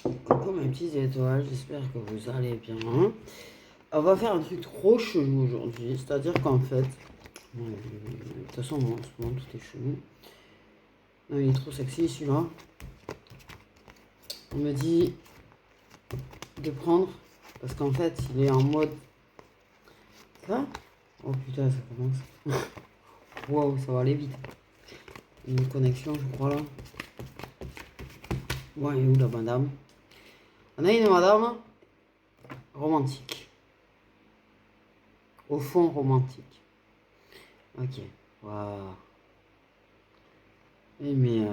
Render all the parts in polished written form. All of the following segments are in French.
Coucou mes petites étoiles, j'espère que vous allez bien. On va faire un truc trop chelou aujourd'hui, c'est-à-dire qu'en fait, de toute façon, moi, en ce moment, tout est chelou. Non, il est trop sexy celui-là. On me dit de prendre, parce qu'en fait, il est en mode. Là. Oh putain, ça commence. Wow, ça va aller vite. Une connexion, je crois là. Ouais, et où la madame? On a une madame romantique. Au fond romantique. Ok. Waouh. Mais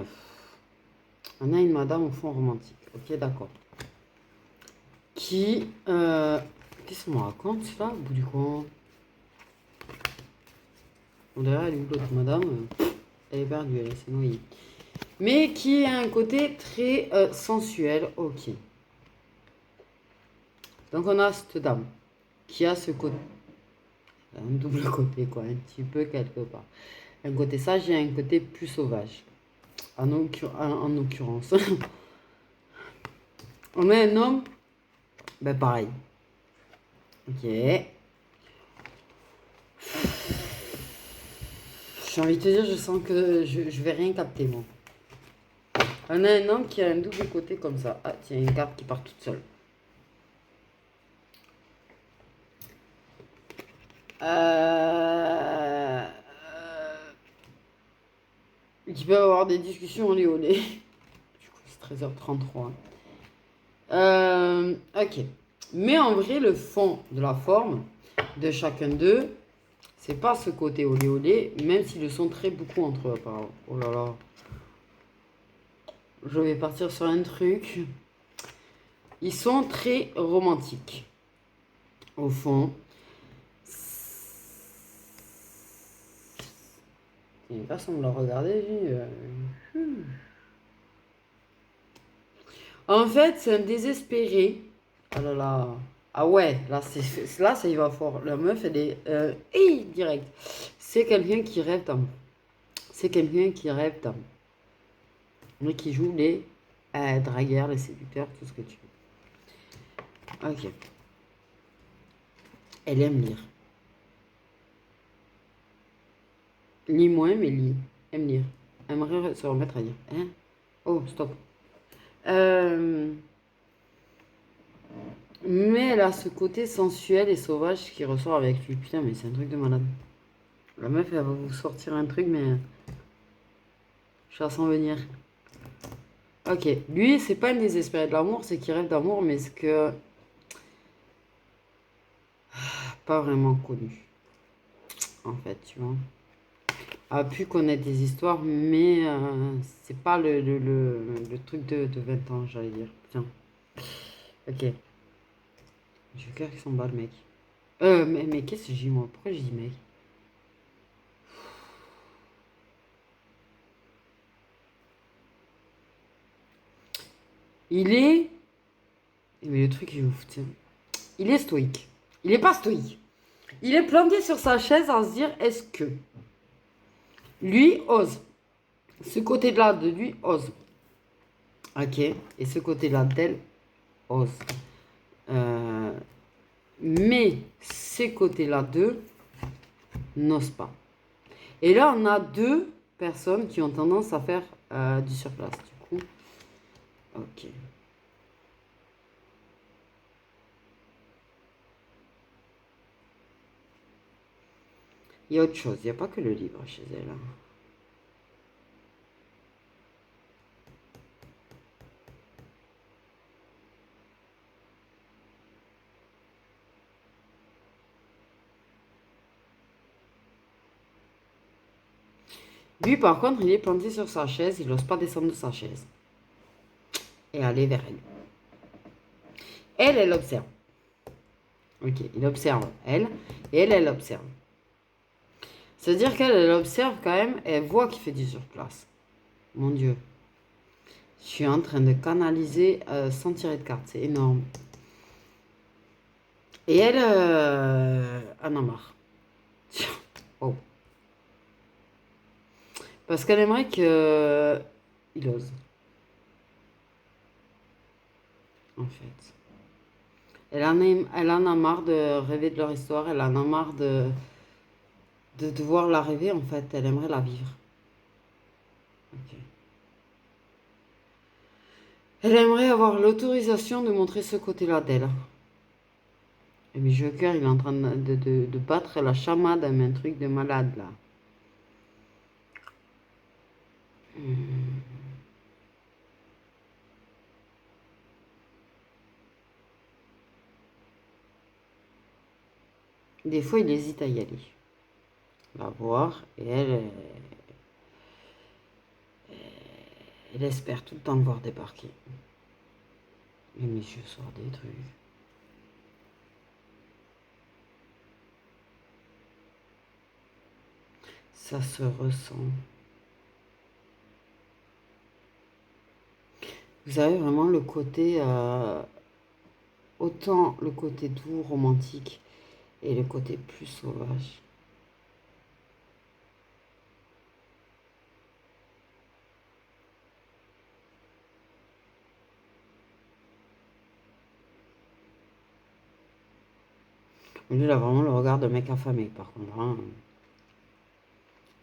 on a une madame au fond romantique. Ok, d'accord. Qui. Qu'est-ce qu'on me raconte là, au bout du coin? On dirait, elle est où l'autre madame? Elle est perdue, elle s'est noyée. Mais qui a un côté très sensuel. Ok. Donc on a cette dame qui a ce côté. Un double côté, quoi, un petit peu quelque part. Un côté sage et un côté plus sauvage. En occurrence. On a un homme. Ben pareil. Ok. J'ai envie de te dire, je sens que je vais rien capter, moi. On a un homme qui a un double côté comme ça. Ah, tiens, une carte qui part toute seule. Qui peut avoir des discussions en léoné. Du coup, c'est 13h33. Ok. Mais en vrai, le fond de la forme de chacun d'eux, c'est pas ce côté olé olé, même s'ils le sont très beaucoup entre eux, apparemment. Oh là là. Je vais partir sur un truc. Ils sont très romantiques. Au fond. Il y a une personne me l'a regardé, En fait, c'est un désespéré. Oh là là. Ah ouais, là, ça y va fort. La meuf, elle est direct. C'est quelqu'un qui rêve d'amour. C'est quelqu'un qui rêve d'amour. Mais qui joue les dragueurs, les séducteurs, tout ce que tu veux. Ok. Elle aime lire. Lit moins, mais lit. Aime lire. Aimerait se remettre à lire. Hein? Oh, stop. Mais elle a ce côté sensuel et sauvage qui ressort avec lui. Putain, mais c'est un truc de malade. La meuf, elle va vous sortir un truc, mais je la sens venir. Ok, lui, c'est pas un désespéré de l'amour, c'est qu'il rêve d'amour, mais c'est que. Pas vraiment connu, en fait, tu vois. A pu connaître des histoires, mais c'est pas le truc de 20 ans, j'allais dire. Putain. Ok. J'ai le cœur qui s'emballe, mec. Mais qu'est-ce que j'ai moi? Pourquoi j'ai dit mec? Il est. Mais le truc est ouf, tiens. Il est stoïque. Il est pas stoïque. Il est planté sur sa chaise à se dire est-ce que lui ose. Ce côté-là de lui ose. Ok. Et ce côté-là d'elle ose. Euh, mais ces côtés-là d'eux n'osent pas. Et là, on a deux personnes qui ont tendance à faire du surplace. Du coup, ok. Il y a autre chose. Il n'y a pas que le livre chez elle. Hein. Lui, par contre, il est planté sur sa chaise. Il n'ose pas descendre de sa chaise et aller vers elle. Elle, elle observe. Ok, il observe elle et elle observe. C'est-à-dire qu'elle, elle observe quand même, et elle voit qu'il fait du surplace. Mon Dieu. Je suis en train de canaliser sans tirer de carte, c'est énorme. Et elle en a marre. Oh. Parce qu'elle aimerait qu'il ose. en fait. Elle en a marre de rêver de leur histoire, elle en a marre de devoir la rêver, en fait. Elle aimerait la vivre. Ok. Elle aimerait avoir l'autorisation de montrer ce côté-là d'elle. Et mais Joker, il est en train de battre la chamade, mais un truc de malade, là. Des fois, il hésite à y aller. On va voir. Et elle espère tout le temps le voir débarquer. Et monsieur sort des trucs. Ça se ressent. Vous avez vraiment le côté... autant le côté doux, romantique, et le côté plus sauvage. Lui, il a vraiment le regard de mec affamé, par contre. Hein.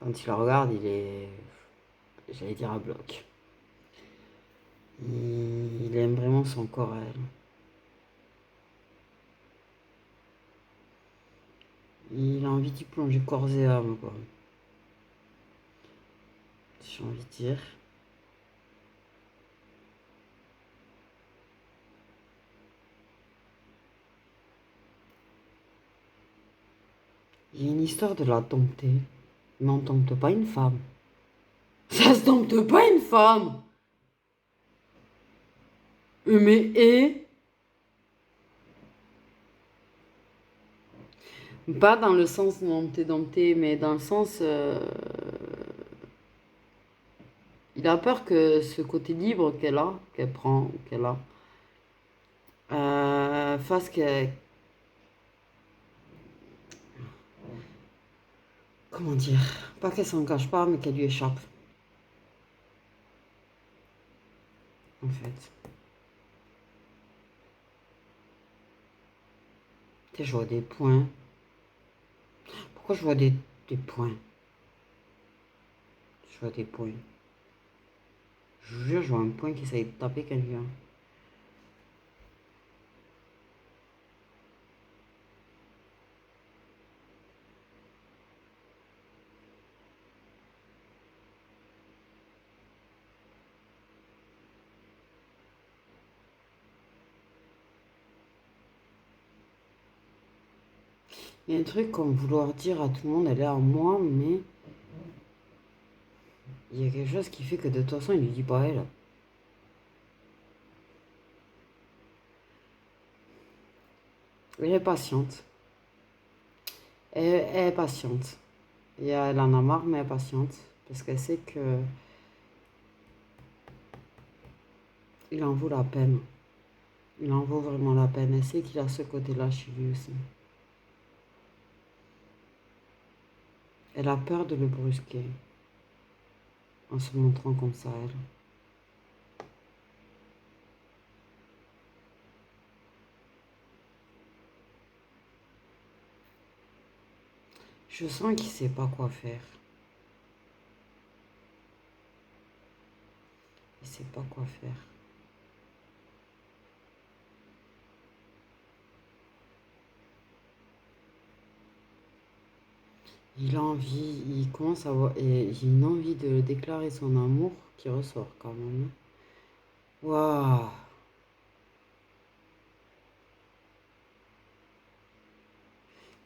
Quand il la regarde, il est... J'allais dire à bloc. Il aime vraiment son corps à elle. Il a envie d'y plonger corps et âme, quoi. J'ai envie de dire. Il y a une histoire de la dompter. Mais on dompte pas une femme. Ça se dompte pas une femme. Mais pas dans le sens dompter, mais dans le sens... il a peur que ce côté libre qu'elle prend, qu'elle a, fasse que... Comment dire? Pas qu'elle s'en cache pas, mais qu'elle lui échappe. En fait. Tu sais, je vois des points. Pourquoi je vois des points? Je vois des points. Je vous jure, je vois un point qui essaye de taper quelqu'un. Il y a un truc comme vouloir dire à tout le monde, elle est à moi, mais il y a quelque chose qui fait que de toute façon, il lui dit pas elle. Elle est patiente. Elle est patiente. Et elle en a marre, mais elle est patiente. Parce qu'elle sait que il en vaut la peine. Il en vaut vraiment la peine. Elle sait qu'il a ce côté-là chez lui aussi. Elle a peur de le brusquer en se montrant comme ça, elle. Je sens qu'il sait pas quoi faire. Il sait pas quoi faire. Il a envie, il commence à avoir, et j'ai une envie de déclarer son amour qui ressort quand même. Waouh!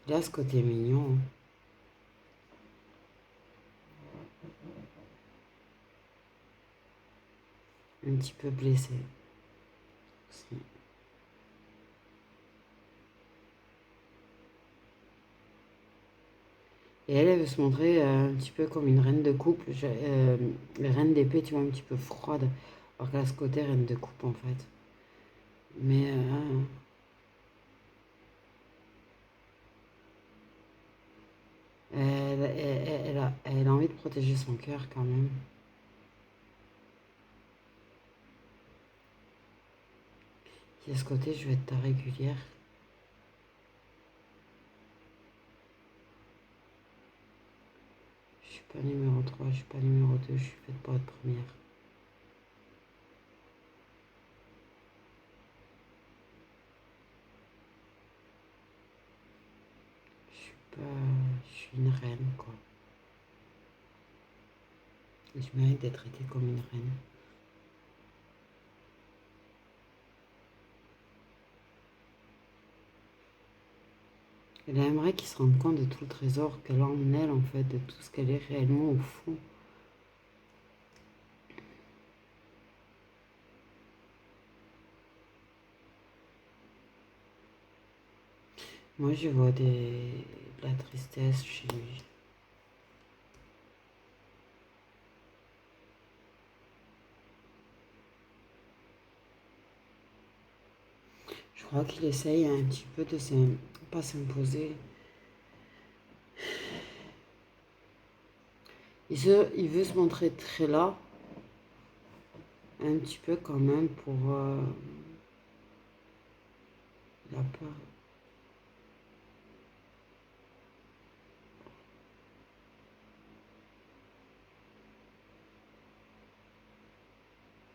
Il a ce côté mignon. Un petit peu blessé aussi. Et elle veut se montrer un petit peu comme une reine de couple. Reine d'épée, tu vois, un petit peu froide. Alors qu'elle a ce côté reine de coupe en fait. Mais elle a envie de protéger son cœur quand même. Si à ce côté, je vais être ta régulière. Je suis pas numéro 3, je suis pas numéro 2, je suis faite pour être première. Je suis une reine, quoi. Et je mérite d'être traitée comme une reine. Elle aimerait qu'il se rende compte de tout le trésor qu'elle a en elle, en fait, de tout ce qu'elle est réellement au fond. Moi, je vois de la tristesse chez lui. Je crois qu'il essaye un petit peu de pas s'imposer. Il veut se montrer très là, un petit peu quand même pour la peur.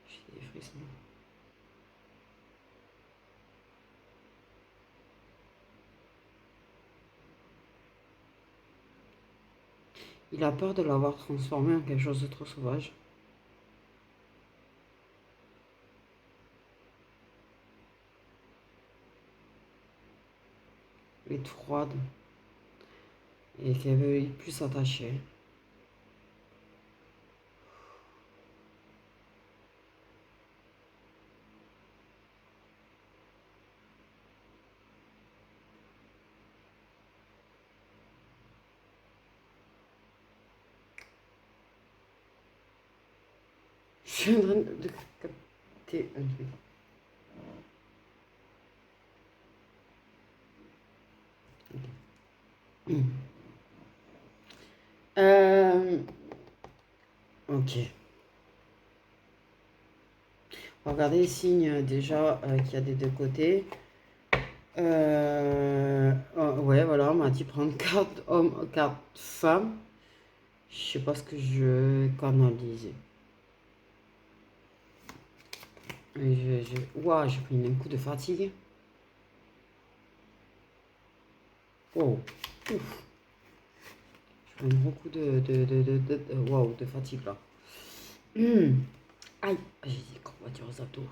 J'ai des frissons. Il a peur de l'avoir transformé en quelque chose de trop sauvage. Elle est froide et qu'elle veut plus s'attacher. Je suis en train de capter un truc. Okay. Ok. Regardez les signes déjà qu'il y a des deux côtés. Ouais, voilà, on m'a dit prendre carte homme, carte femme. Je sais pas ce que je canalise. Ouah, j'ai pris un coup de fatigue. Oh, ouf. J'ai pris un gros coup wow, de fatigue là. Aïe, j'ai dit courbature aux abdos.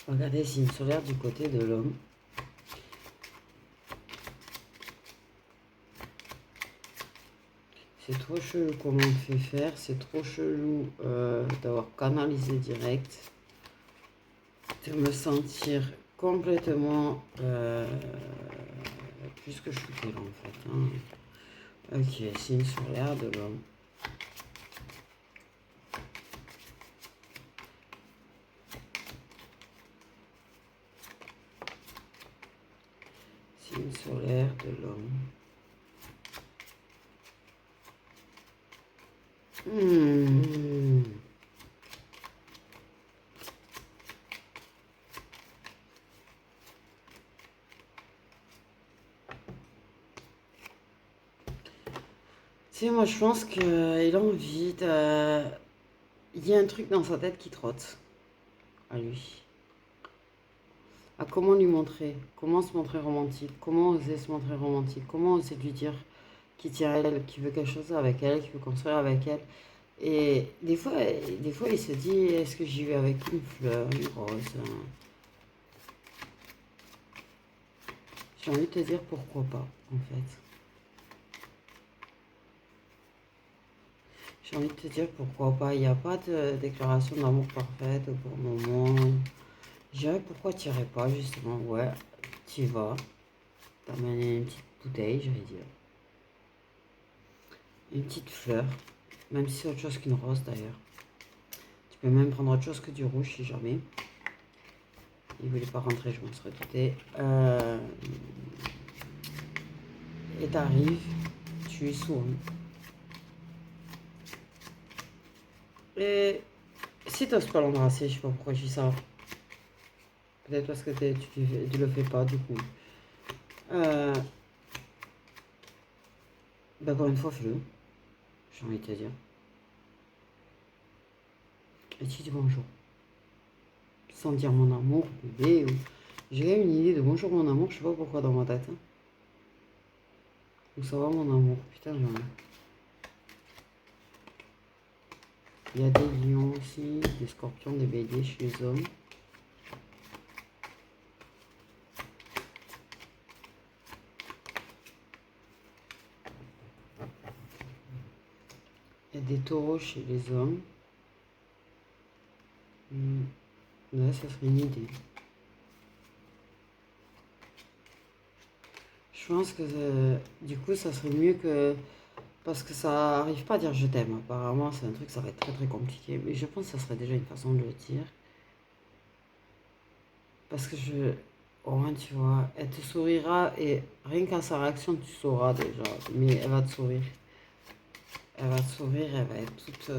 Regardez, signe solaire du côté de l'homme. C'est trop chelou comment on fait faire. C'est trop chelou d'avoir canalisé direct. De me sentir complètement plus que shooté là en fait. Hein. Ok, signe solaire de l'homme. Signe solaire de l'homme. Tu sais, moi je pense qu'il a envie de... Il y a un truc dans sa tête qui trotte à lui. À comment lui montrer, comment se montrer romantique, comment oser se montrer romantique, comment oser lui dire qu'il tient à elle, qu'il veut quelque chose avec elle, qu'il veut construire avec elle. Et des fois il se dit, est-ce que j'y vais avec une fleur, une rose? J'ai envie de te dire pourquoi pas, en fait. J'ai envie de te dire pourquoi pas. Il n'y a pas de déclaration d'amour parfaite pour le moment. Je dirais pourquoi tu n'irais pas, justement. Ouais, tu y vas. T'amènes une petite bouteille, j'allais dire. Une petite fleur. Même si c'est autre chose qu'une rose d'ailleurs. Tu peux même prendre autre chose que du rouge si jamais. Il voulait pas rentrer, je m'en serais douté. Et t'arrives, tu lui souris. Et Si t'oses pas l'embrasser, je sais pas pourquoi je dis ça. Peut-être parce que tu le fais pas, du coup. Bah, encore une fois, fais-le. J'ai envie de te dire. Et tu dis bonjour. Sans dire mon amour, bébé. Ou... J'ai quand même une idée de bonjour mon amour, je sais pas pourquoi dans ma tête. Hein. Où ça va mon amour? Putain, j'en ai. Il y a des lions aussi, des scorpions, des béliers chez les hommes. Il y a des taureaux chez les hommes. Là, ça serait une idée. Je pense que du coup, ça serait mieux que... Parce que ça arrive pas à dire je t'aime. Apparemment, c'est un truc, ça va être très très compliqué. Mais je pense que ça serait déjà une façon de le dire. Parce que au moins, tu vois, elle te sourira et rien qu'à sa réaction, tu sauras déjà. Mais elle va te sourire. Elle va te sourire, elle va être toute...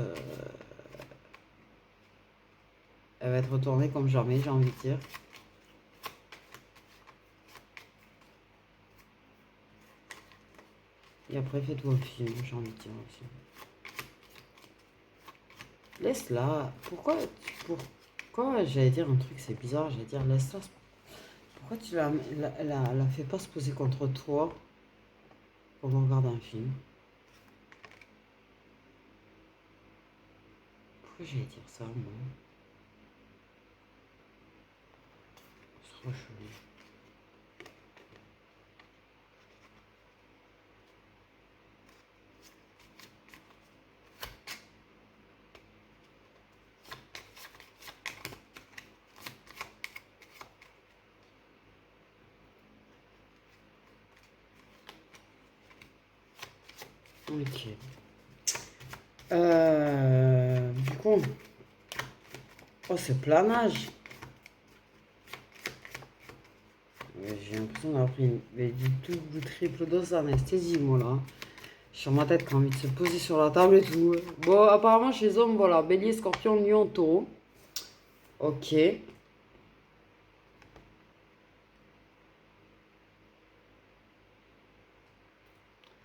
Elle va être retournée comme jamais, j'ai envie de dire. Et après, fais-toi un film, j'ai envie de dire aussi. Laisse-la. Pourquoi j'allais dire un truc, c'est bizarre, j'allais dire laisse-la. Pourquoi tu la fais pas se poser contre toi pendant qu'on regarde un film? Pourquoi j'allais dire ça, moi? C'est trop chelou. Ok. Du coup, oh, ce planage. J'ai l'impression d'avoir pris du double ou triple dose d'anesthésie, moi là. Sur ma tête qui a envie de se poser sur la table et tout. Bon, apparemment, chez les hommes, voilà, bélier, scorpion, lion, taureau. Ok.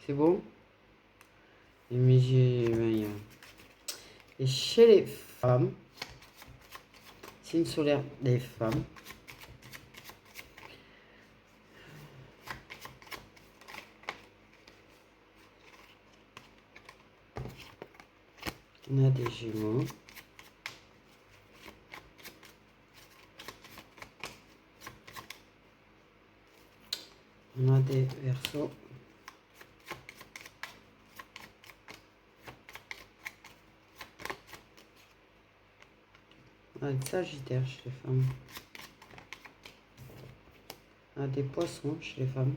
C'est bon? Mais et chez les femmes, signe solaire des femmes. On a des gémeaux. On a des versos. On a des sagittaires chez les femmes. On a des poissons chez les femmes.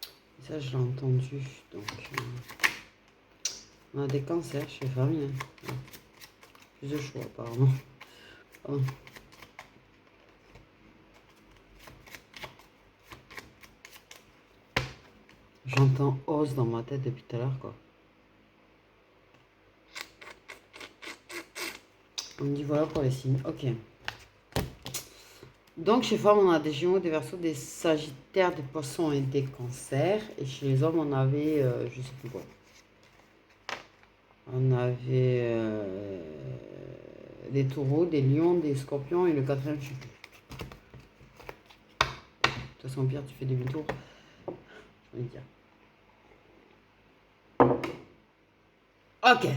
Et ça, je l'ai entendu. Donc, on a des cancers chez les femmes. Il y a plus de choix, apparemment. Pardon. J'entends os dans ma tête depuis tout à l'heure, quoi. On me dit voilà pour les signes. Ok. Donc, chez les femmes, on a des gémeaux, des versos, des sagittaires, des poissons et des cancers. Et chez les hommes, on avait, je sais plus quoi. On avait des taureaux, des lions, des scorpions et le quatrième, je sais plus. De toute façon, Pierre, tu fais demi-tour. Je vais dire. Ok.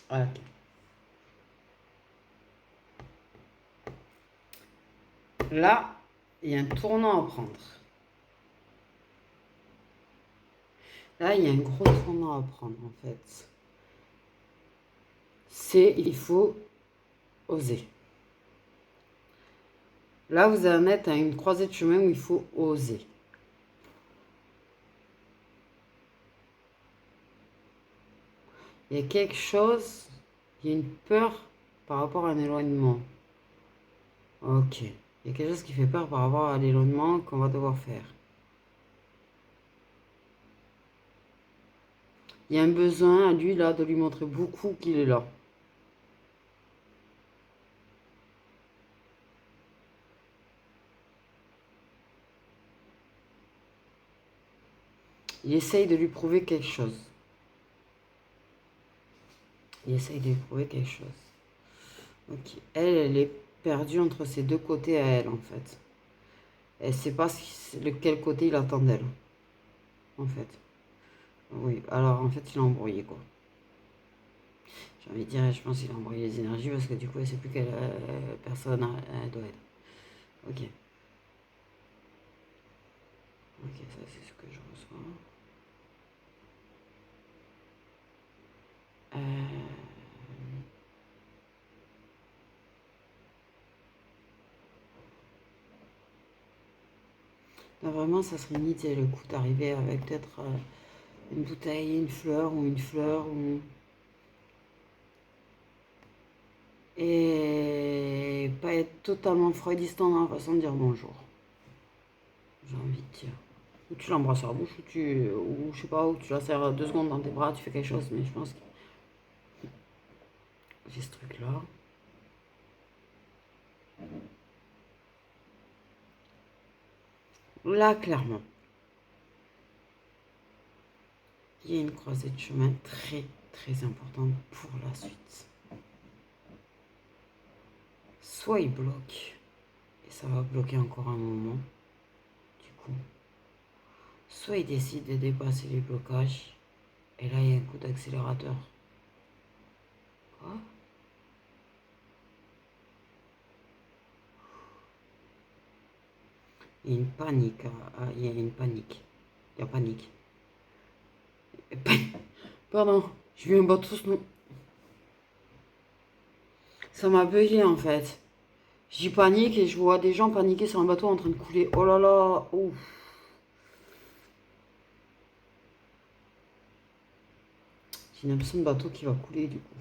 Ok. Là, il y a un tournant à prendre. Là, il y a un gros tournant à prendre, en fait. Il faut oser. Là, vous en êtes à une croisée de chemin où il faut oser. Il y a quelque chose, il y a une peur par rapport à un éloignement. Ok. Il y a quelque chose qui fait peur par rapport à l'éloignement qu'on va devoir faire. Il y a un besoin à lui là de lui montrer beaucoup qu'il est là. Il essaye de lui prouver quelque chose. Il essaye de lui prouver quelque chose. Ok. Elle est perdue entre ces deux côtés à elle, en fait. Elle ne sait pas lequel côté il attend d'elle. En fait. Oui, alors en fait, il a embrouillé, quoi. J'ai envie de dire, je pense qu'il a embrouillé les énergies parce que du coup, elle ne sait plus quelle personne elle doit être. Ok. Ok, ça, c'est ce que je reçois. Là, vraiment, ça serait une idée, le coup d'arriver avec peut-être une bouteille, une fleur ou une fleur. Et pas être totalement freudistant dans la façon de dire bonjour. J'ai envie de dire. Ou tu l'embrasses à la bouche, ou je sais pas, ou tu la serres 2 secondes dans tes bras, tu fais quelque chose, mais je pense que j'ai ce truc-là. Là, clairement, il y a une croisée de chemin très, très importante pour la suite. Soit il bloque, et ça va bloquer encore un moment, du coup. Soit il décide de dépasser les blocages, et là, il y a un coup d'accélérateur. Quoi? Il y a une panique. Il y a une panique. Il y a panique. Pardon, j'ai vu un bateau. Ça m'a bugué en fait. J'y panique et je vois des gens paniquer sur un bateau en train de couler. Oh là là, ouf. J'ai l'impression de bateau qui va couler du coup.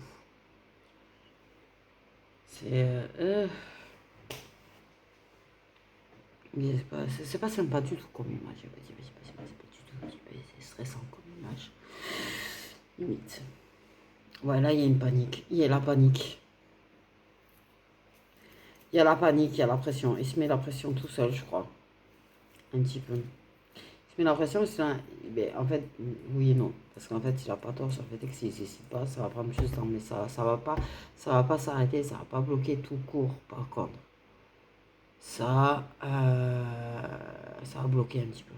Mais c'est pas sympa du tout comme image. C'est pas du tout. C'est stressant comme image. Limite. Ouais, là il y a une panique. Il y a la panique. Il y a la panique, il y a la pression. Il se met la pression tout seul, je crois. Un petit peu. Mais l'impression que c'est en fait, oui et non. Parce qu'en fait, il n'a pas tort sur le fait que s'il ne décide pas, ça va prendre plus de temps. Mais ça va pas s'arrêter, ça va pas bloquer tout court, par contre. Ça va bloquer un petit peu.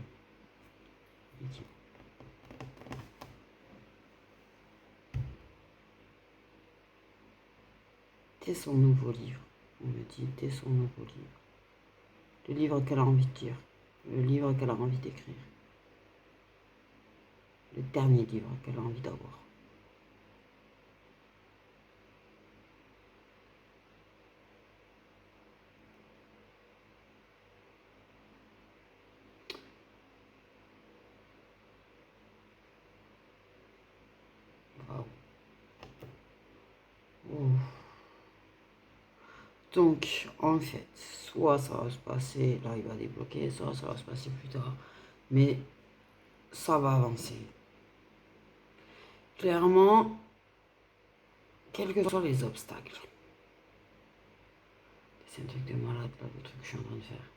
T'es son nouveau livre. On me dit, t'es son nouveau livre. Le livre qu'elle a envie de dire. Le livre qu'elle a envie d'écrire. Le dernier livre qu'elle a envie d'avoir. Waouh. Ouf. Donc, en fait, soit ça va se passer, là il va débloquer, soit ça va se passer plus tard. Mais ça va avancer. Clairement, quels que soient les obstacles. C'est un truc de malade, là, le truc que je suis en train de faire.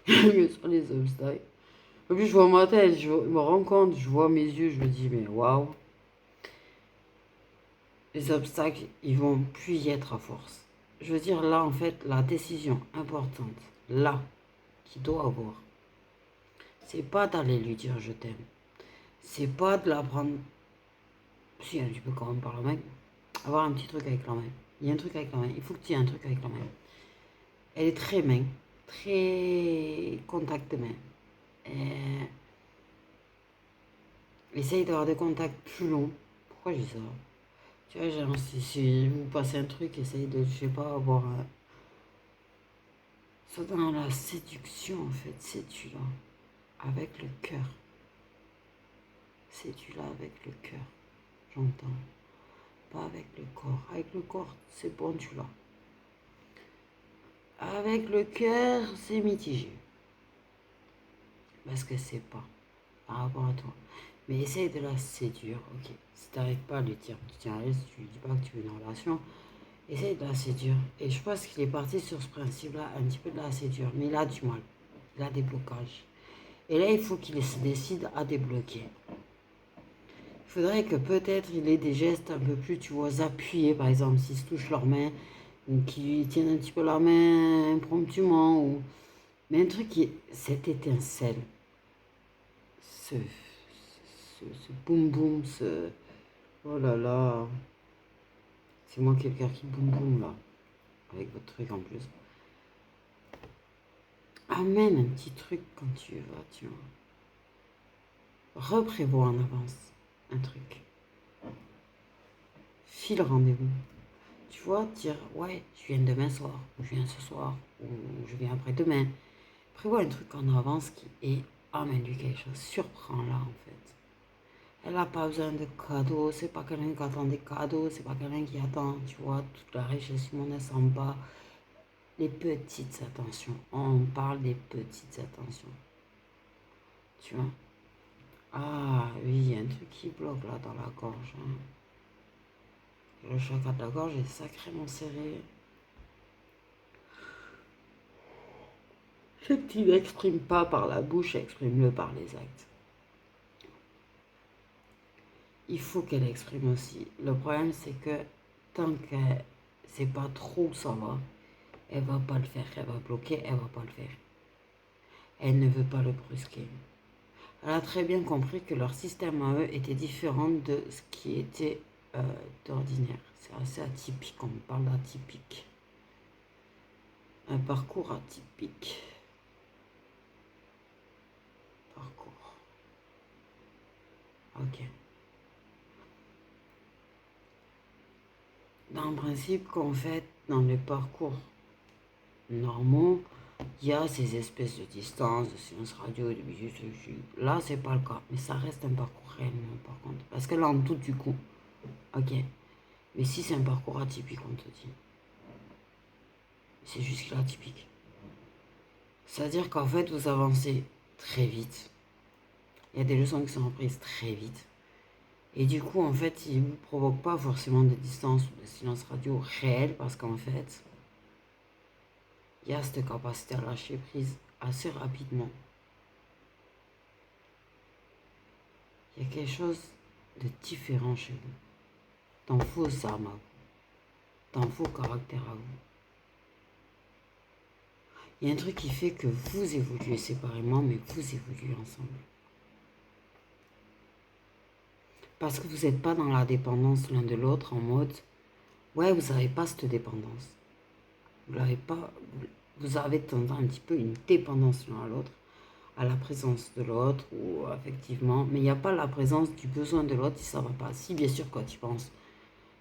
Quels que soient les obstacles. En plus, je vois ma tête, je me rends compte, je vois mes yeux, je me dis, mais waouh. Les obstacles, ils vont plus y être à force. Je veux dire, là, en fait, la décision importante, là, qu'il doit avoir, c'est pas d'aller lui dire je t'aime. C'est pas de la prendre. Si, un petit peu quand même par la main. Avoir un petit truc avec la main. Il y a un truc avec la main. Il faut que tu aies un truc avec la main. Elle est très main. Très contact main. Essaye d'avoir des contacts plus longs. Pourquoi je dis ça? Tu vois, genre, si vous passez un truc, essaye de, je sais pas, avoir. Ça dans la séduction, en fait. C'est-tu là? Avec le cœur. C'est-tu là avec le cœur? J'entends. Pas avec le corps. Avec le corps, c'est bon, tu l'as. Avec le cœur, c'est mitigé. Parce que c'est pas par rapport à toi. Mais essaye de la séduire, ok. Si t'arrives pas à lui dire, tu tiens à elle, si tu lui dis pas que tu veux une relation, essaye de la séduire. Et je pense qu'il est parti sur ce principe-là, un petit peu de la séduire. Mais il a du mal. Il a des blocages. Et là, il faut qu'il se décide à débloquer. Il faudrait que peut-être il ait des gestes un peu plus, tu vois, appuyés, par exemple, s'ils se touchent leurs mains, ou qu'ils tiennent un petit peu la main impromptument, ou... Mais un truc qui est cette étincelle, ce boum boum, ce... Oh là là, c'est moi qui ai le cœur qui boum boum là, avec votre truc en plus. Amène un petit truc quand tu vas, tu vois. Reprévois en avance un truc. File rendez-vous. Tu vois, dire, ouais, je viens demain soir, ou je viens ce soir, ou je viens après-demain. Prévois un truc en avance qui est, amène-lui quelque chose, surprends-la en fait. Elle n'a pas besoin de cadeaux, c'est pas quelqu'un qui attend des cadeaux, c'est pas quelqu'un qui attend, tu vois, toute la richesse du monde, elle s'en bat. Les petites attentions, on parle des petites attentions, tu vois. Ah oui, il y a un truc qui bloque là dans la gorge. Hein. Le chakra de la gorge est sacrément serré. Ce que tu n'exprimes pas par la bouche, exprime-le par les actes. Il faut qu'elle exprime aussi. Le problème, c'est que tant qu'elle sait pas trop où ça va, elle va pas le faire. Elle va bloquer, elle va pas le faire. Elle ne veut pas le brusquer. Elle a très bien compris que leur système à eux était différent de ce qui était d'ordinaire. C'est assez atypique, on parle d'atypique. Un parcours atypique. Parcours. Ok. Dans le principe qu'en fait, dans les parcours normaux, il y a ces espèces de distances, de silence radio, de musique. Là, c'est pas le cas, mais ça reste un parcours réellement par contre. Parce que là, en tout du coup, ok. Mais si c'est un parcours atypique, on te dit, c'est juste qu'il est atypique. C'est-à-dire qu'en fait, vous avancez très vite. Il y a des leçons qui sont apprises très vite. Et du coup, en fait, il ne vous provoque pas forcément de distance ou de silence radio réel parce qu'en fait, il y a cette capacité à lâcher prise assez rapidement. Il y a quelque chose de différent chez vous. Dans vos âmes à vous. Dans vos caractères à vous. Il y a un truc qui fait que vous évoluez séparément, mais vous évoluez ensemble. Parce que vous n'êtes pas dans la dépendance l'un de l'autre en mode, ouais, vous n'avez pas cette dépendance. Vous n'avez pas, vous avez tendance un petit peu une dépendance l'un à l'autre, à la présence de l'autre, ou effectivement, mais il n'y a pas la présence du besoin de l'autre si ça va pas. Si bien sûr quand tu penses,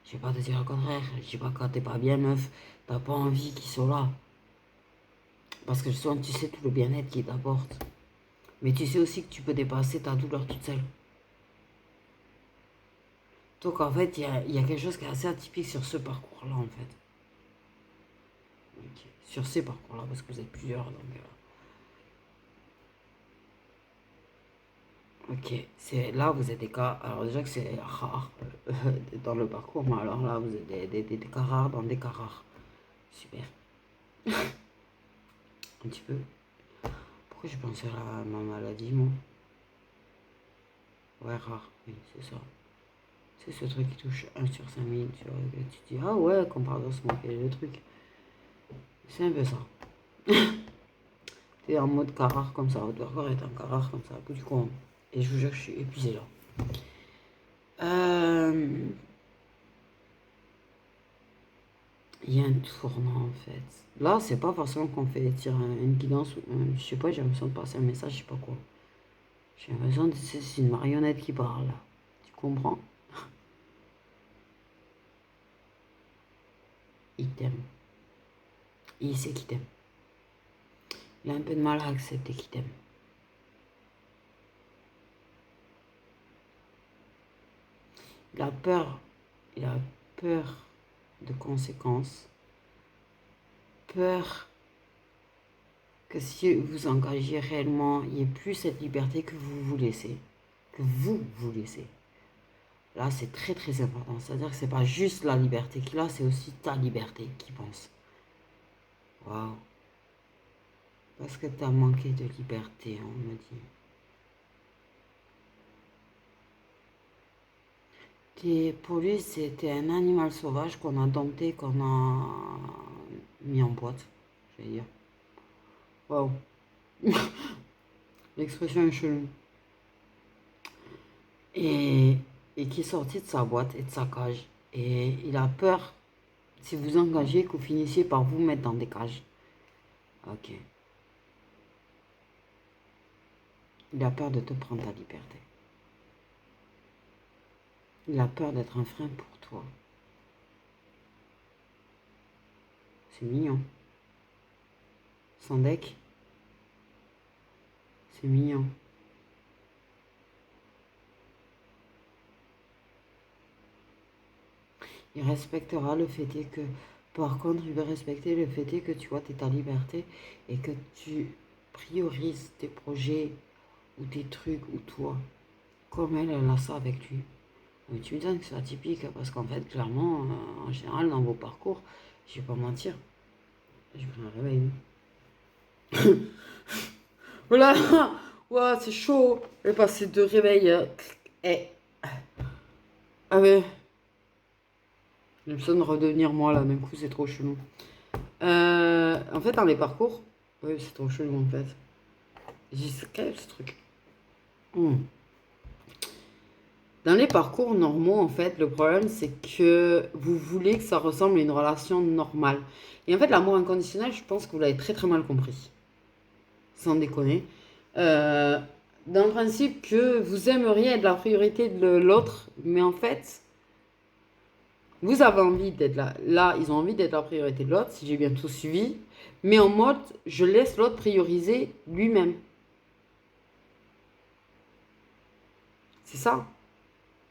je vais pas te dire le contraire, je dis pas quand t'es pas bien meuf, t'as pas envie qu'ils soient là. Parce que souvent tu sais tout le bien-être qu'ils t'apportent. Mais tu sais aussi que tu peux dépasser ta douleur toute seule. Donc en fait, il y a quelque chose qui est assez atypique sur ce parcours-là en fait. Okay. Sur ces parcours-là, parce que vous êtes plusieurs. Donc, ok, c'est là vous êtes des cas. Alors déjà que c'est rare dans le parcours, mais alors là vous êtes des cas rares dans des cas rares. Super. Un petit peu. Pourquoi je pensais à ma maladie, moi? Ouais, rare, oui, c'est ça. C'est ce truc qui touche 1 sur 5000, tu vois. Et tu te dis, ah ouais, comparativement, quel est le truc? C'est un peu ça. T'es en mode carrare comme ça, votre corps est en carrare comme ça, au bout du compte. Et je vous jure que je suis épuisé là. Il y a un tournant en fait. Là, c'est pas forcément qu'on fait tirer une guidance ou je sais pas, j'ai l'impression de passer un message, je sais pas quoi. J'ai l'impression que c'est une marionnette qui parle là. Tu comprends? Il t'aime. Il sait qu'il t'aime. Il a un peu de mal à accepter qu'il t'aime. Il a peur. Il a peur de conséquences. Peur que si vous engagez réellement, il n'y ait plus cette liberté que vous vous laissez. que vous laissez. Là, c'est très très important. C'est-à-dire que c'est pas juste la liberté qu'il a, c'est aussi ta liberté qui pense. Waouh. Parce que tu as manqué de liberté, on me dit. Pour lui, c'était un animal sauvage qu'on a dompté, qu'on a mis en boîte, je vais dire. Waouh. L'expression est chelou. Et qui est sorti de sa boîte et de sa cage. Et il a peur, si vous engagez, que vous finissiez par vous mettre dans des cages. Ok. Il a peur de te prendre ta liberté. Il a peur d'être un frein pour toi. C'est mignon. Sans deck. C'est mignon. Il respectera le fait que, par contre, il va respecter le fait que tu vois, tu es ta liberté et que tu priorises tes projets ou tes trucs ou toi, comme elle a ça avec lui. Mais tu me dis que c'est atypique parce qu'en fait, clairement, en général, dans vos parcours, je vais pas mentir, je prends un réveil. Voilà, ouais, c'est chaud. J'ai passé 2 réveils. Ah ouais. J'ai l'impression de redevenir moi là, d'un coup, c'est trop chelou. En fait, dans les parcours, ouais, c'est trop chelou en fait. J'ai quand même ce truc. Dans les parcours normaux, en fait, le problème, c'est que vous voulez que ça ressemble à une relation normale. Et en fait, l'amour inconditionnel, je pense que vous l'avez très très mal compris. Sans déconner. Dans le principe que vous aimeriez être la priorité de l'autre, mais en fait, vous avez envie d'être là. Là, ils ont envie d'être la priorité de l'autre, si j'ai bien tout suivi. Mais en mode, je laisse l'autre prioriser lui-même. C'est ça?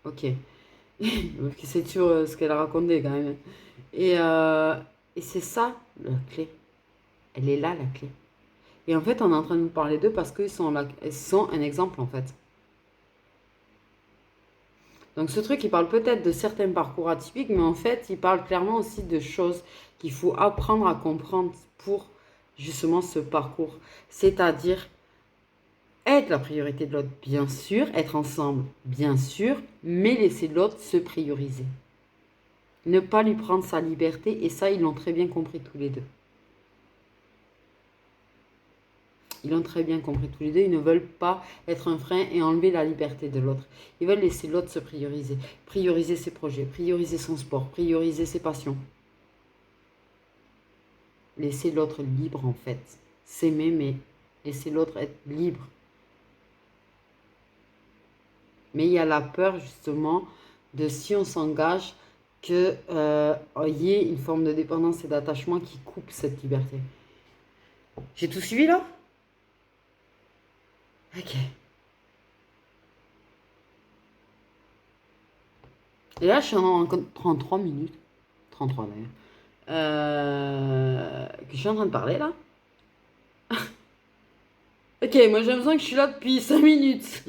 Ok. C'est sur ce qu'elle a raconté quand même. Et c'est ça la clé. Elle est là la clé. Et en fait, on est en train de nous parler d'eux parce qu'ils sont, ils sont un exemple en fait. Donc ce truc, il parle peut-être de certains parcours atypiques, mais en fait, il parle clairement aussi de choses qu'il faut apprendre à comprendre pour justement ce parcours. C'est-à-dire être la priorité de l'autre, bien sûr, être ensemble, bien sûr, mais laisser l'autre se prioriser. Ne pas lui prendre sa liberté, et ça, ils l'ont très bien compris tous les deux. Ils l'ont très bien compris tous les deux. Ils ne veulent pas être un frein et enlever la liberté de l'autre. Ils veulent laisser l'autre se prioriser. Prioriser ses projets, prioriser son sport, prioriser ses passions. Laisser l'autre libre en fait. S'aimer, mais laisser l'autre être libre. Mais il y a la peur justement de si on s'engage qu'il y ait une forme de dépendance et d'attachement qui coupe cette liberté. J'ai tout suivi là? Ok. Et là, je suis en 33 minutes. 33 d'ailleurs. Que je suis en train de parler là. Ok, moi j'ai l'impression que je suis là depuis 5 minutes.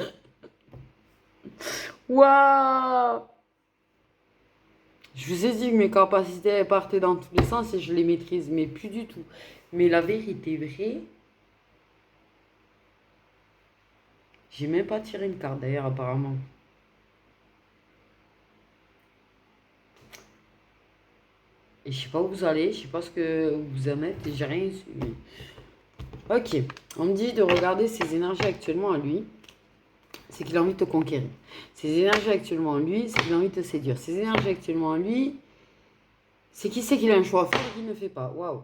Waouh! Je vous ai dit que mes capacités partaient dans tous les sens et je les maîtrise, mais plus du tout. Mais la vérité vraie, j'ai même pas tiré une carte d'ailleurs apparemment. Et je sais pas où vous allez, je sais pas ce que vous en êtes et j'ai rien su. Ok, on me dit de regarder ses énergies actuellement à lui. C'est qu'il a envie de te conquérir. Ses énergies actuellement en lui, c'est qu'il a envie de te séduire. Ses énergies actuellement en lui, c'est qu'il sait qu'il a un choix à faire et qu'il ne fait pas. Waouh.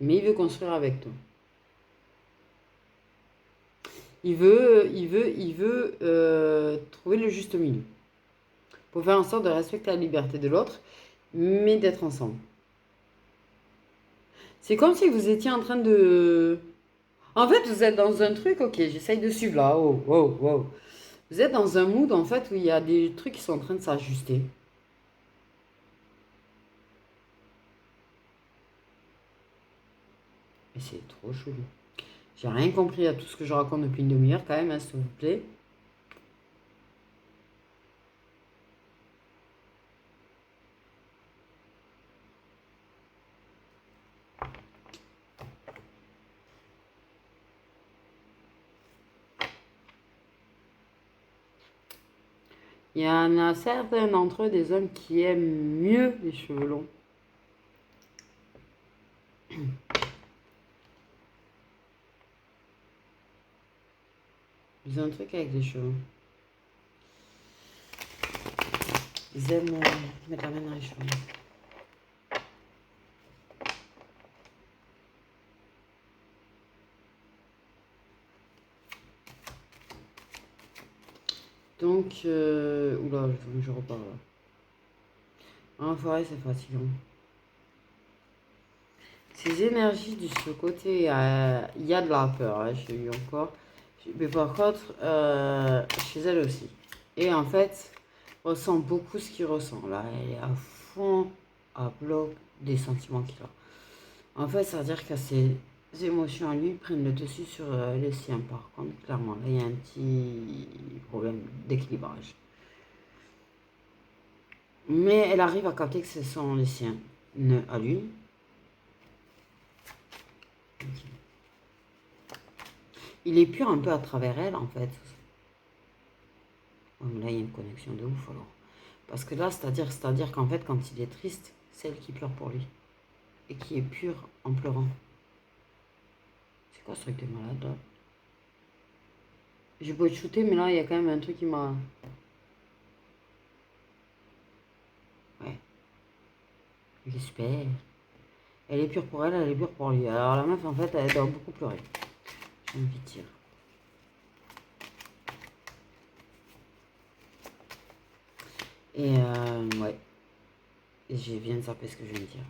Mais il veut construire avec toi. Il veut trouver le juste milieu. Pour faire en sorte de respecter la liberté de l'autre, mais d'être ensemble. C'est comme si vous étiez en train de... En fait, vous êtes dans un truc, ok, j'essaye de suivre là, oh, oh, oh. Vous êtes dans un mood en fait où il y a des trucs qui sont en train de s'ajuster. Et c'est trop chelou. J'ai rien compris à tout ce que je raconte depuis une demi-heure quand même, hein, s'il vous plaît. Il y en a certains d'entre eux, des hommes qui aiment mieux les cheveux longs. Ils ont un truc avec les cheveux. Ils aiment mettre la main dans les cheveux. Donc, oula, je repars là. En forêt, c'est fatigant. Ces énergies de ce côté, il y a de la peur, hein, chez lui encore. Mais par contre, chez elle aussi. Et en fait, ressent beaucoup ce qu'il ressent. Là, elle est à fond, à bloc des sentiments qu'il a. En fait, ça veut dire que ses émotions à lui prennent le dessus sur les siens. Par contre, clairement, là, il y a un petit problème d'équilibrage. Mais elle arrive à capter que ce sont les siens à lui. Okay. Il est pur un peu à travers elle, en fait. Oh, là, il y a une connexion de ouf, alors. Parce que là, c'est-à-dire qu'en fait, quand il est triste, c'est elle qui pleure pour lui. Et qui est pure en pleurant. C'est quoi ce truc de malade, là? J'ai beau être shooter, mais là, il y a quand même un truc qui m'a... Ouais. Il est super. Elle est pure pour elle, elle est pure pour lui. Alors la meuf, en fait, elle doit beaucoup pleurer. J'ai envie de dire. Et ouais. Et je viens de saper ce que je viens de dire.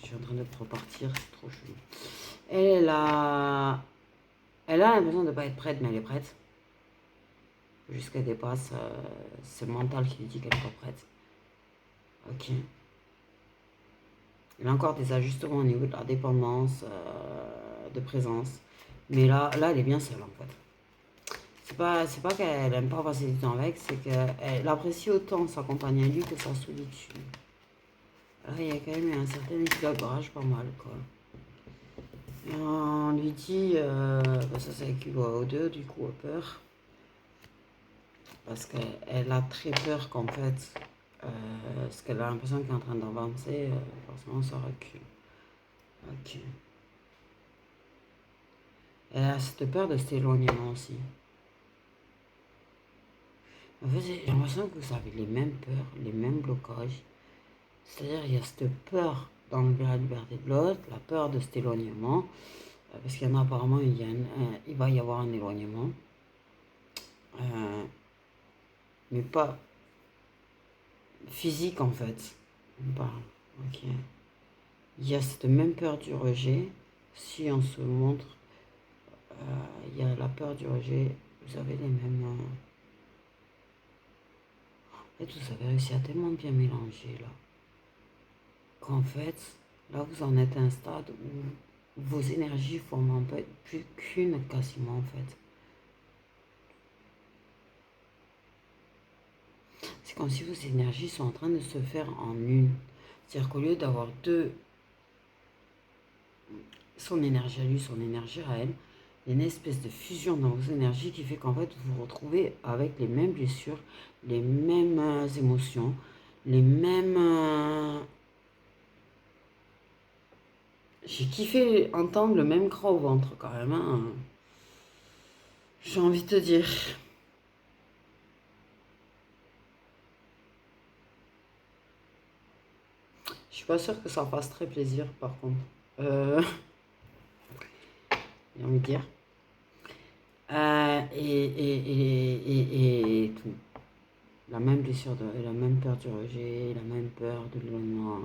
Je suis en train de repartir, c'est trop chelou. Elle a l'impression de ne pas être prête, mais elle est prête. Jusqu'à dépasse, c'est le mental qui lui dit qu'elle n'est pas prête. Ok. Il y a encore des ajustements au niveau de la dépendance, de présence. Mais là, elle est bien seule en fait. C'est pas qu'elle aime pas passer du temps avec, c'est qu'elle apprécie autant sa compagne à lui que sa solitude. Là, il y a quand même un certain équilibrage pas mal, quoi. Et on lui dit, ça c'est équivaut aux deux, du coup, à peur. Parce qu'elle a très peur qu'en fait, ce qu'elle a l'impression qu'elle est en train d'avancer, forcément ça recule. Ok. Elle a cette peur de cet éloignement aussi. En fait, j'ai l'impression que vous avez les mêmes peurs, les mêmes blocages. C'est-à-dire, il y a cette peur d'enlever la liberté de l'autre, la peur de cet éloignement. Parce qu'il y en a apparemment, il va y avoir un éloignement. Mais pas physique en fait. On parle. Ok. Il y a cette même peur du rejet. Si on se montre, il y a la peur du rejet. Vous avez les mêmes. En fait, vous avez réussi à tellement bien mélanger là. Qu'en fait, là vous en êtes à un stade où vos énergies forment un peu plus qu'une quasiment en fait. C'est comme si vos énergies sont en train de se faire en une. C'est-à-dire qu'au lieu d'avoir deux, son énergie à lui, son énergie à elle, il y a une espèce de fusion dans vos énergies qui fait qu'en fait vous vous retrouvez avec les mêmes blessures, les mêmes émotions, les mêmes... J'ai kiffé entendre le même cran au ventre quand même. Hein. J'ai envie de te dire. Je suis pas sûre que ça fasse très plaisir par contre. J'ai envie de dire. Et tout. La même blessure, la même peur du rejet, la même peur de l'éloignement.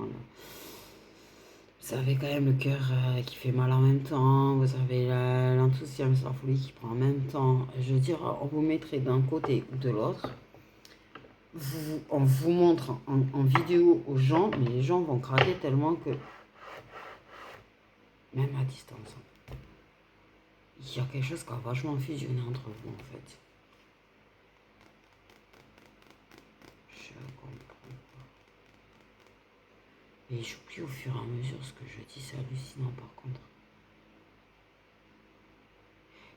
Vous avez quand même le cœur qui fait mal en même temps, vous avez l'enthousiasme, la folie qui prend en même temps. Je veux dire, on vous mettrait d'un côté ou de l'autre. On vous montre en vidéo aux gens, mais les gens vont craquer tellement que... Même à distance. Il y a quelque chose qui a vachement fusionné entre vous, en fait. Je comprends pas. Et j'oublie au fur et à mesure ce que je dis, c'est hallucinant par contre.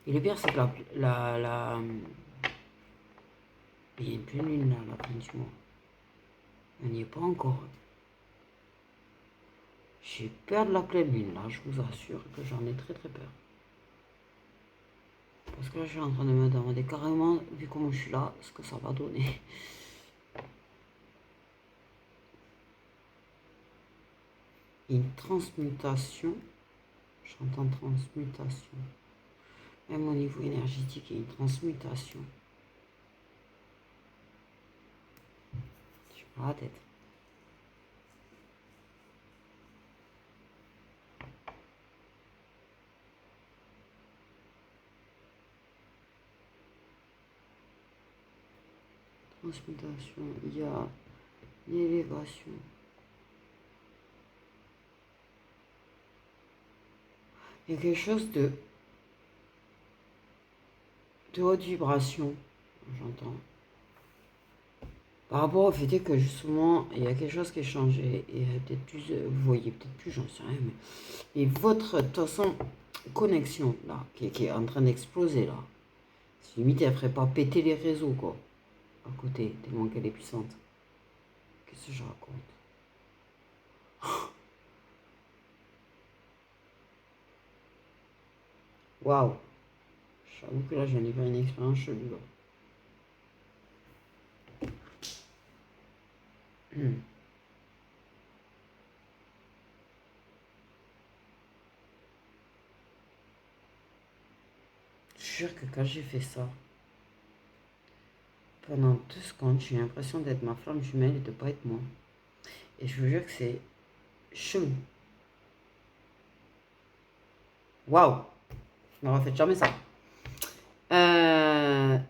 Et le pire, c'est que il y a une pleine lune là, à la fin du mois. On n'y est pas encore. J'ai peur de la pleine lune là, je vous assure que j'en ai très très peur. Parce que là, je suis en train de me demander carrément, vu comment je suis là, ce que ça va donner. Une transmutation. J'entends transmutation. Même au niveau énergétique, il y a une transmutation. Je pas la tête. Transmutation, il y a l'élévation. Il y a quelque chose de haute vibration, j'entends. Par rapport au fait que justement, il y a quelque chose qui a changé, et peut-être plus, vous voyez peut-être plus, j'en sais rien, mais votre, de toute façon, connexion, là, qui est en train d'exploser, là, limite, elle ferait pas péter les réseaux, quoi, à côté, tellement qu'elle est puissante. Qu'est-ce que je raconte? Waouh! J'avoue que là, j'en ai fait une expérience chelou, là. Je suis sûre que quand j'ai fait ça, pendant 2 secondes, j'ai eu l'impression d'être ma flamme jumelle et de pas être moi. Et je vous jure que c'est chelou. Waouh! Je ne refais jamais ça.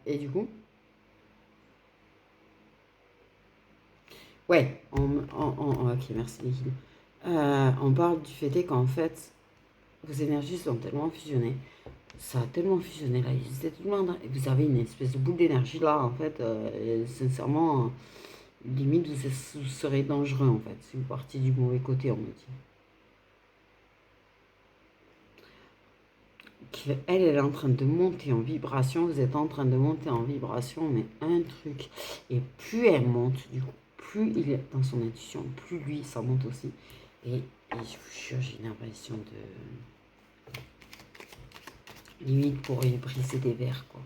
Et du coup, ouais, ok, merci Liquide. On parle du fait qu'en fait, vos énergies sont tellement fusionnées. Ça a tellement fusionné là. Vous avez une espèce de boule d'énergie là, en fait. Sincèrement, limite, vous serez dangereux en fait. Si vous partiez du mauvais côté, on me dit. Elle est en train de monter en vibration. Vous êtes en train de monter en vibration, mais un truc. Et plus elle monte, du coup, plus il est dans son intuition, plus lui, ça monte aussi. Et je vous jure, j'ai une impression de... Limite pour y briser des verres, quoi.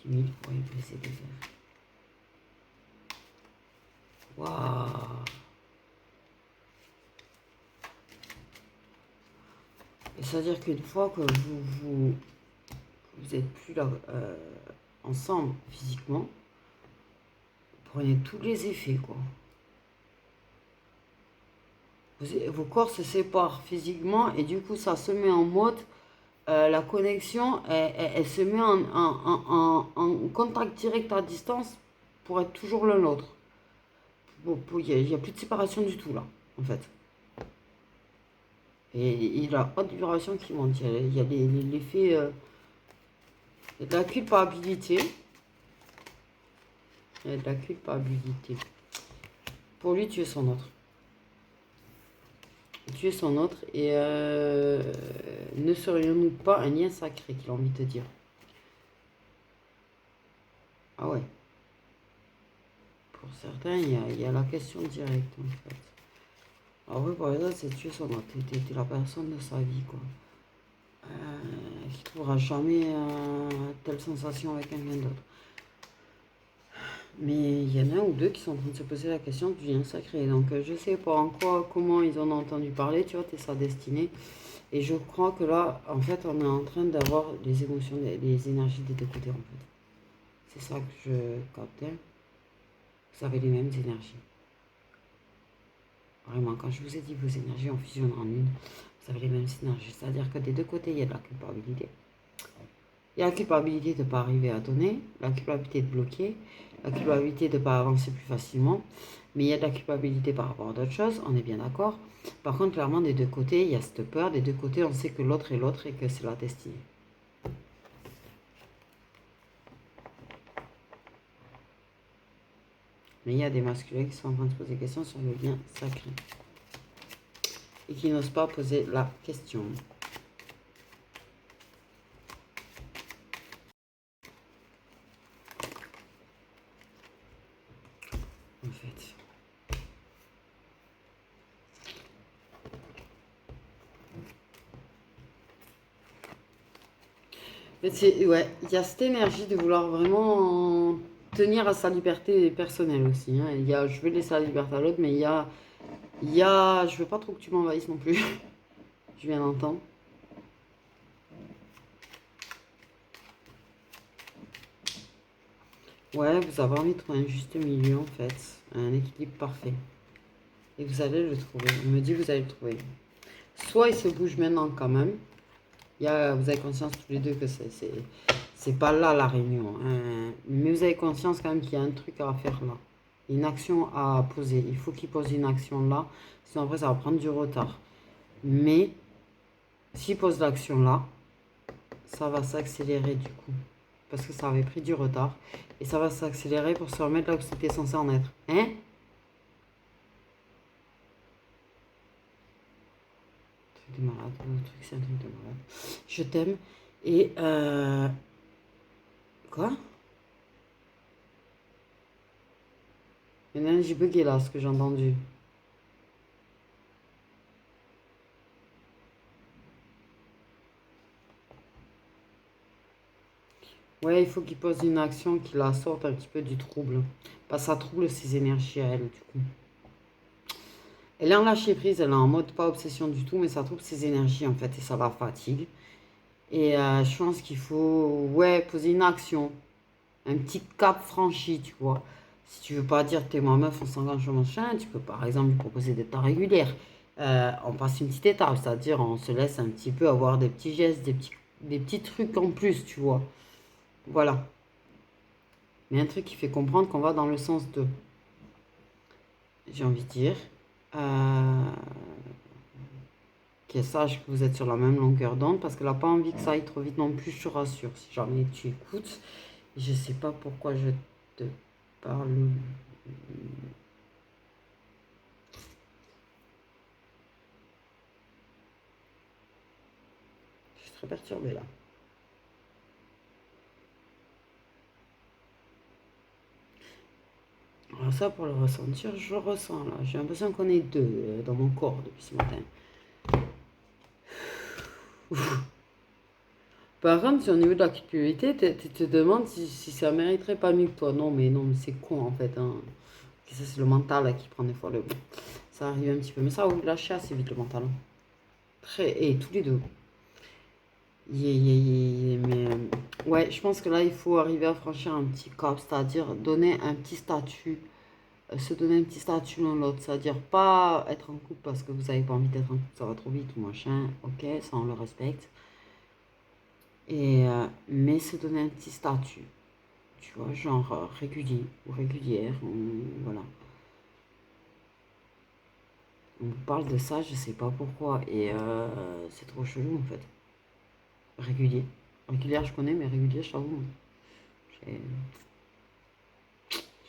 Limite pour y briser des verres. Waouh! Et c'est-à-dire qu'une fois que vous êtes plus là ensemble physiquement, vous prenez tous les effets, quoi. Vos corps se séparent physiquement et du coup ça se met en mode, la connexion, elle se met en contact direct à distance pour être toujours l'un l'autre. Il n'y a plus de séparation du tout là, en fait. Et la haute vibration qui monte, il y a l'effet de la culpabilité. Il y a de la culpabilité. Pour lui, tu es son autre. Tu es son autre et ne serions-nous pas un lien sacré qu'il a envie de te dire. Ah ouais. Pour certains, il y a la question directe en fait. Alors oui, par exemple, c'est tuer son autre. T'es la personne de sa vie, quoi. Qui ne trouvera jamais telle sensation avec quelqu'un d'autre. Mais il y en a un ou deux qui sont en train de se poser la question du lien sacré. Donc je sais pas en quoi, comment ils en ont entendu parler, tu vois, t'es sa destinée. Et je crois que là, en fait, on est en train d'avoir les émotions, les énergies des deux côtés, en fait. C'est ça que je captais. Vous avez les mêmes énergies. Vraiment, quand je vous ai dit vos énergies en fusionnent en une, vous avez les mêmes énergies. C'est-à-dire que des deux côtés, il y a de la culpabilité. Il y a la culpabilité de ne pas arriver à donner, la culpabilité de bloquer, La culpabilité de ne pas avancer plus facilement. Mais il y a de la culpabilité par rapport à d'autres choses, on est bien d'accord. Par contre, clairement, des deux côtés, il y a cette peur. Des deux côtés, on sait que l'autre est l'autre et que c'est la destinée. Mais il y a des masculins qui sont en train de se poser des questions sur le lien sacré. Et qui n'osent pas poser la question. En fait. Ouais, il y a cette énergie de vouloir vraiment tenir à sa liberté personnelle aussi. Hein. Je veux laisser la liberté à l'autre, mais je veux pas trop que tu m'envahisses non plus. Je viens d'entendre. Ouais, vous avez envie de trouver un juste milieu en fait, un équilibre parfait. Et vous allez le trouver. On me dit que vous allez le trouver. Soit il se bouge maintenant quand même. Vous avez conscience tous les deux que c'est pas là la réunion. Hein. Mais vous avez conscience quand même qu'il y a un truc à faire là. Une action à poser. Il faut qu'il pose une action là. Sinon après ça va prendre du retard. Mais s'il pose l'action là, ça va s'accélérer du coup. Parce que ça avait pris du retard. Et ça va s'accélérer pour se remettre là où c'était censé en être. Hein? Truc de malade. Le truc c'est un truc de malade. Je t'aime. Et quoi? Maintenant j'ai bugué là ce que j'ai entendu. Ouais, il faut qu'il pose une action qui la sorte un petit peu du trouble. Parce que ça trouble ses énergies à elle, du coup. Elle est en lâcher prise, elle est en mode pas obsession du tout, mais ça trouble ses énergies en fait et ça la fatigue. Et je pense qu'il faut, ouais, poser une action. Un petit cap franchi, tu vois. Si tu veux pas dire t'es ma meuf, on s'engage sur machin, tu peux par exemple lui proposer des temps réguliers. On passe une petite étape, c'est-à-dire on se laisse un petit peu avoir des petits gestes, des petits trucs en plus, tu vois. Voilà. Mais un truc qui fait comprendre qu'on va dans le sens de, j'ai envie de dire, qu'elle sache que vous êtes sur la même longueur d'onde, parce qu'elle n'a pas envie que ça aille trop vite non plus, je te rassure. Si jamais tu écoutes, je sais pas pourquoi je te parle. Je suis très perturbée là. Alors ça, pour le ressentir, je le ressens là. J'ai l'impression qu'on est deux dans mon corps depuis ce matin. Par contre, au niveau de la culpabilité, tu te demandes si ça mériterait pas mieux que toi. Non, mais c'est con en fait. Hein. Ça, c'est le mental là, qui prend des fois le... Ça arrive un petit peu. Mais ça, vous lâchez assez vite le mental. Hein. Et tous les deux. Mais ouais, je pense que là, il faut arriver à franchir un petit cap, c'est-à-dire donner un petit statut, se donner un petit statut l'un l'autre, c'est-à-dire pas être en couple parce que vous n'avez pas envie d'être en couple, ça va trop vite ou machin, ok, ça on le respecte. Et, mais se donner un petit statut, tu vois, genre régulier ou régulière, voilà. On vous parle de ça, je sais pas pourquoi, et c'est trop chelou en fait. Régulier. Régulière, je connais, mais régulier, je t'avoue. Je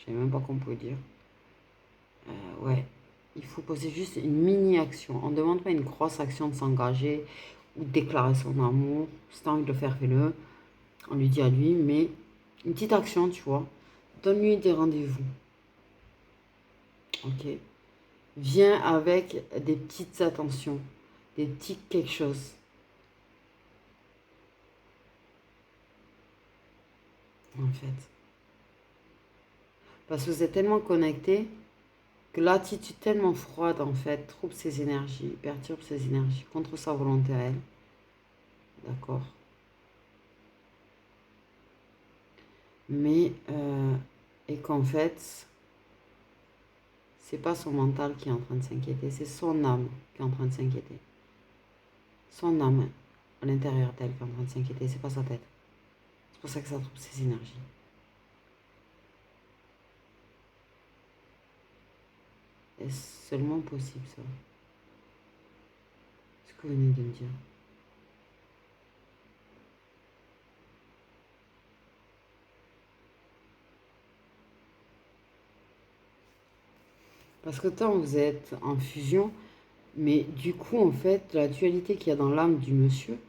sais même pas qu'on peut dire. Ouais, il faut poser juste une mini-action. On ne demande pas une grosse action de s'engager ou de déclarer son amour. Si tu as envie de le faire, fais-le. On lui dit à lui, mais une petite action, tu vois. Donne-lui des rendez-vous. Ok. Viens avec des petites attentions, des petits quelque chose. En fait. Parce que vous êtes tellement connectés que l'attitude tellement froide, en fait, trouble ses énergies, perturbe ses énergies contre sa volonté à elle. D'accord. Mais, et qu'en fait, c'est pas son mental qui est en train de s'inquiéter, c'est son âme qui est en train de s'inquiéter. Son âme à l'intérieur d'elle qui est en train de s'inquiéter, c'est pas sa tête. C'est pour ça que ça trouble ses énergies. Est-ce seulement possible ça? Ce que vous venez de me dire. Parce que tant vous êtes en fusion, mais du coup, en fait, la dualité qu'il y a dans l'âme du monsieur,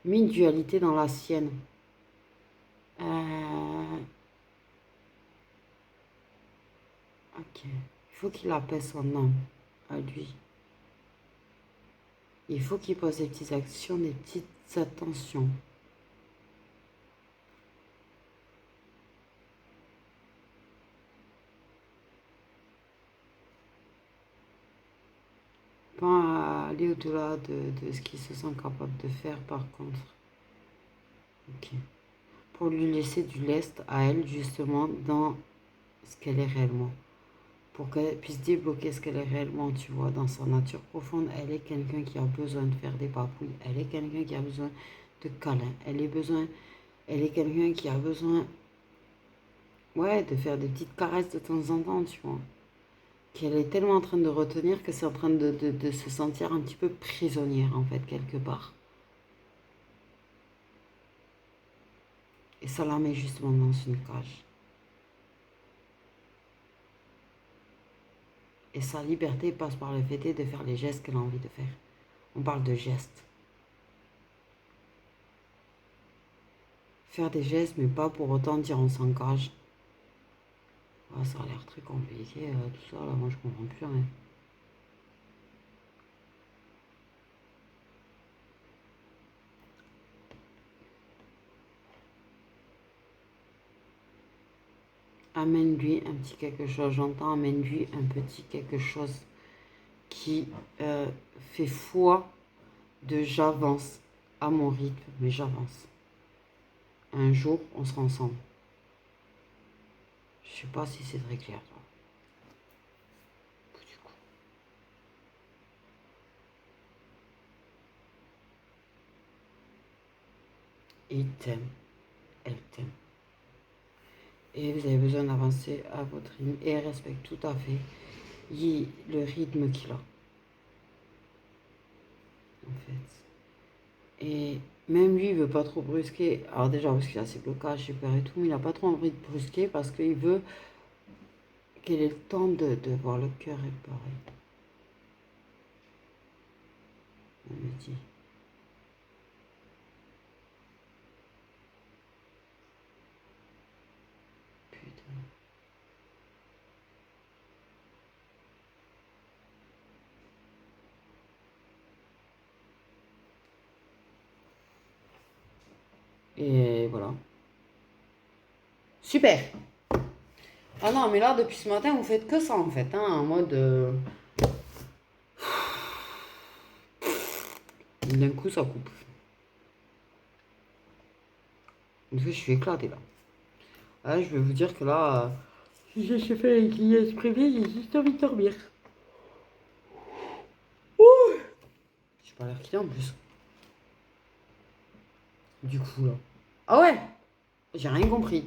met une dualité dans la sienne. Ok. Il faut qu'il apaise son âme à lui. Il faut qu'il pose des petites actions, des petites attentions. Pas aller au-delà de ce qu'il se sent capable de faire, par contre. Ok. Pour lui laisser du lest à elle, justement, dans ce qu'elle est réellement. Pour qu'elle puisse débloquer ce qu'elle est réellement, tu vois, dans sa nature profonde. Elle est quelqu'un qui a besoin de faire des papouilles. Elle est quelqu'un qui a besoin de câlins. Elle est quelqu'un qui a besoin, ouais, de faire des petites caresses de temps en temps, tu vois. Qu'elle est tellement en train de retenir que c'est en train de se sentir un petit peu prisonnière, en fait, quelque part. Et ça la met justement dans une cage. Et sa liberté passe par le fait de faire les gestes qu'elle a envie de faire. On parle de gestes. Faire des gestes, mais pas pour autant dire on s'engage. Ah, ça a l'air très compliqué, tout ça, là, moi je comprends plus rien. Amène-lui un petit quelque chose, j'entends, amène-lui un petit quelque chose qui fait foi de j'avance à mon rythme, mais j'avance. Un jour, on sera ensemble. Je sais pas si c'est très clair, toi. Du coup. Il t'aime, elle t'aime. Et vous avez besoin d'avancer à votre rythme et elle respecte tout à fait le rythme qu'il a. En fait. Et même lui, il veut pas trop brusquer. Alors déjà, parce qu'il a ses blocages, j'ai peur et tout, mais il n'a pas trop envie de brusquer parce qu'il veut qu'elle ait le temps de voir le cœur réparé. On me dit. Putain. Et voilà. Super. Ah non, mais là, depuis ce matin, vous faites que ça, en fait, hein, en mode... D'un coup, ça coupe. Parce que je suis éclatée, là. Ah, je vais vous dire que là, si j'ai fait un client privé, j'ai juste envie de dormir. Ouh, j'ai pas l'air client en plus. Du coup, là. Ah ouais, j'ai rien compris.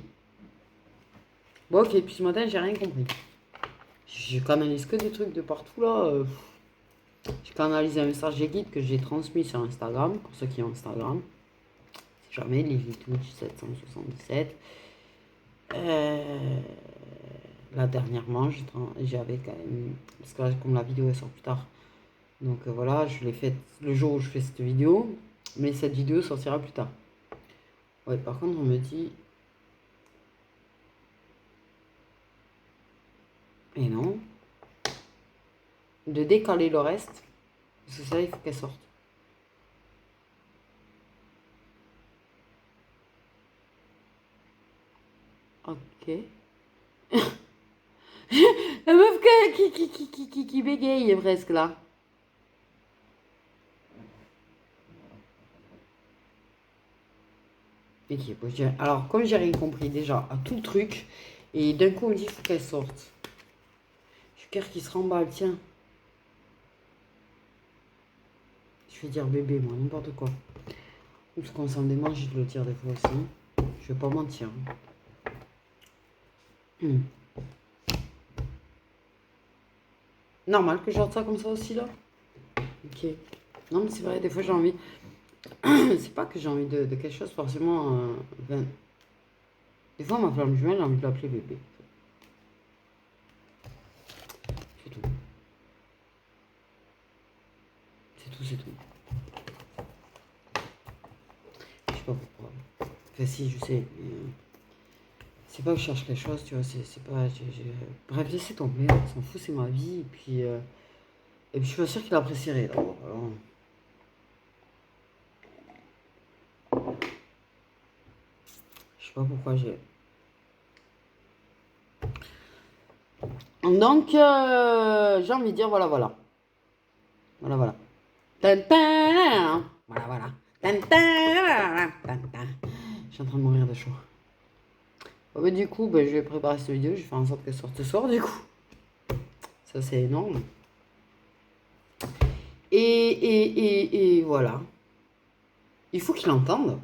Bon, ok, depuis ce matin, j'ai rien compris. Je canalise que des trucs de partout, là. J'ai canalisé un message des guides que j'ai transmis sur Instagram, pour ceux qui ont Instagram. Si jamais, Livy Twitch 777. Là, dernièrement, j'avais quand même... Parce que là, comme la vidéo, elle sort plus tard. Donc voilà, je l'ai faite le jour où je fais cette vidéo. Mais cette vidéo sortira plus tard. Ouais, par contre, on me dit... Et non. De décaler le reste. Parce que ça, il faut qu'elle sorte. Ok. La meuf qui bégaye presque là. Ok, bon, alors comme j'ai rien compris déjà à tout le truc, et d'un coup on me dit qu'il faut qu'elle sorte. Je suis cœur qui se remballe, tiens. Je vais dire bébé, moi, n'importe quoi. Parce qu'on s'en démange, je le dire des fois aussi. Je vais pas mentir. Normal que je sorte ça comme ça aussi, là. Ok. Non, mais c'est vrai, des fois j'ai envie. C'est pas que j'ai envie de quelque chose forcément. Des fois, ma flamme jumelle, j'ai envie de l'appeler bébé. C'est tout. C'est tout, c'est tout. Je sais pas pourquoi. Enfin, si, je sais. Mais, c'est pas que je cherche quelque chose, tu vois. C'est pas. Bref, laissez tomber. On s'en fout, c'est ma vie. Et puis je suis pas sûre qu'il apprécierait. Alors, je sais pas pourquoi j'ai. Donc, j'ai envie de dire voilà, voilà. Voilà, voilà. Voilà, voilà. Je suis en train de mourir de chaud. Bon, bah, du coup, bah, je vais préparer cette vidéo. Je vais faire en sorte qu'elle sorte ce soir, du coup. Ça, c'est énorme. Et voilà. Il faut qu'il entende.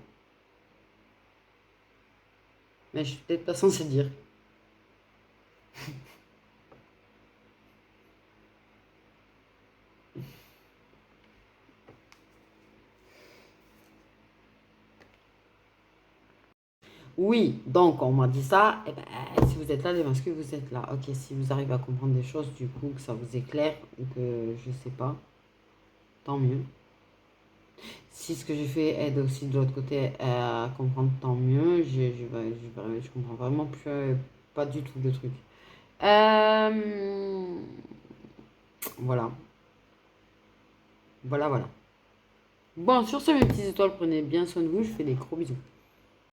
Mais je suis peut-être pas censée dire. Oui, donc on m'a dit ça. Eh ben, si vous êtes là, les masques, vous êtes là. Ok, si vous arrivez à comprendre des choses, du coup, que ça vous éclaire, ou que je sais pas, tant mieux. Si ce que j'ai fait aide aussi de l'autre côté à comprendre, tant mieux. Je comprends vraiment plus, pas du tout le truc. Voilà. Voilà, voilà. Bon, sur ce, mes petites étoiles, prenez bien soin de vous. Je fais des gros bisous.